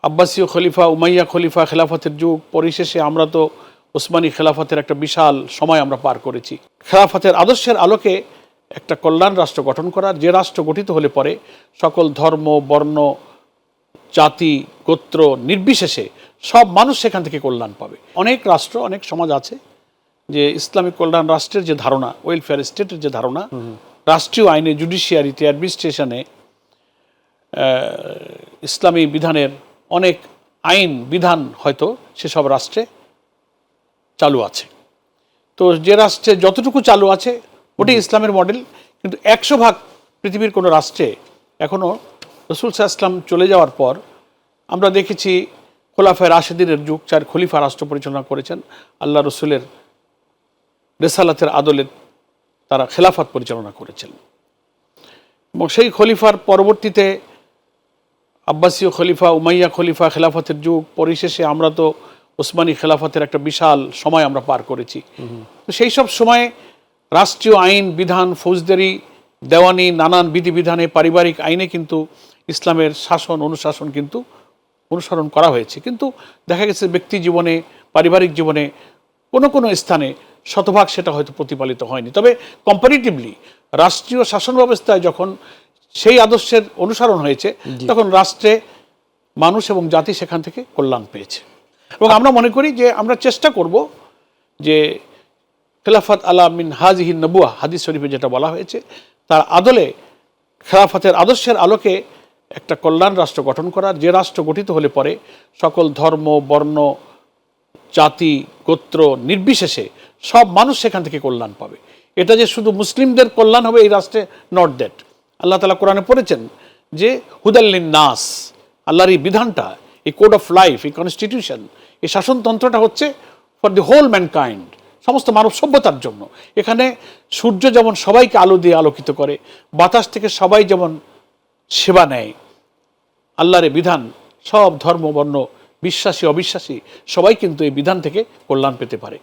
আব্বাসীয় খলিফা, Umayya খলিফা, খেলাফতের যুগ, পরিশেষে আমরা তো ওসমানী খেলাফতের একটা বিশাল সময় আমরা পার করেছি। খেলাফতের আদর্শের আলোকে একটা কল্যাণ রাষ্ট্র গঠন করার, যে রাষ্ট্র গঠিত হলে পরে সকল ধর্ম, বর্ণ, জাতি, গোত্র নির্বিশেষে সব মানুষ সেখান থেকে কল্যাণ পাবে। অনেক রাষ্ট্র, অনেক সমাজ আছে যে ইসলামিক কল্যাণ রাষ্ট্রের যে ধারণা, ওয়েলফেয়ার স্টেটের যে ধারণা, রাষ্ট্রীয় আইনে, জুডিশিয়ারিতে, অ্যাডমিনিস্ট্রেশনে ইসলামী বিধানের অনেক আইন বিধান হয়তো সেসব রাষ্ট্রে চালু আছে। তো যে রাষ্ট্রে যতটুকু চালু আছে ওটাই ইসলামের মডেল। কিন্তু 100% পৃথিবীর কোনো রাষ্ট্রে এখনও রসুল সাল্লাল্লাহু আলাইহি ওয়াসাল্লাম চলে যাওয়ার পর আমরা দেখেছি খোলাফায়ে রাশেদিনের যুগ, 4 খলিফা রাষ্ট্র পরিচালনা করেছেন। আল্লাহ রসুলের রেসালাতের আদলে তারা খেলাফত পরিচালনা করেছেন। এবং সেই খলিফার পরবর্তীতে আব্বাসীয় খলিফা, উমাইয়া খলিফা, খেলাফতের যুগ, পরিশেষে আমরা তো ওসমানী খেলাফতের একটা বিশাল সময় আমরা পার করেছি। তো সেই সব সময়ে রাষ্ট্রীয় আইন বিধান, ফৌজদারি, দেওয়ানি, নানান বিধিবিধানে, পারিবারিক আইনে কিন্তু ইসলামের শাসন অনুশাসন কিন্তু অনুসরণ করা হয়েছে। কিন্তু দেখা গেছে ব্যক্তি জীবনে, পারিবারিক জীবনে কোনো কোনো স্থানে শতভাগ সেটা হয়তো প্রতিপালিত হয়নি। তবে কম্পারিটিভলি রাষ্ট্রীয় শাসন ব্যবস্থায় যখন সেই আদর্শের অনুসরণ হয়েছে, তখন রাষ্ট্রে মানুষ এবং জাতি সেখান থেকে কল্যাণ পেয়েছে। এবং আমরা মনে করি যে আমরা চেষ্টা করব যে খেলাফত আলা মিন হাজিহি নবুয়া, হাদিস শরীফে যেটা বলা হয়েছে, তার আদলে খেলাফতের আদর্শের আলোকে একটা কল্যাণ রাষ্ট্র গঠন করার, যে রাষ্ট্র গঠিত হলে পরে সকল ধর্ম, বর্ণ, জাতি, গোত্র নির্বিশেষে সব মানুষ সেখান থেকে কল্যাণ পাবে। এটা যে শুধু মুসলিমদের কল্যাণ হবে এই রাষ্ট্রে, নট দ্যাট। আল্লাহ তাআলা কোরআনে পড়েছেন যে হুদাল্লিন নাস, আল্লাহর এই বিধানটা, এই কোড অফ লাইফ, এই কনস্টিটিউশন, এই শাসনতন্ত্রটা হচ্ছে ফর দি হোল ম্যানকাইন্ড, সমস্ত মানব সভ্যতার জন্য। এখানে সূর্য যেমন সবাইকে আলো দিয়ে আলোকিত করে, বাতাস থেকে সবাই যেমন সেবা নেয়, আল্লাহর এই বিধান সব ধর্ম, বর্ণ, বিশ্বাসী, অবিশ্বাসী সবাই কিন্তু এই বিধান থেকে কল্যাণ পেতে পারে।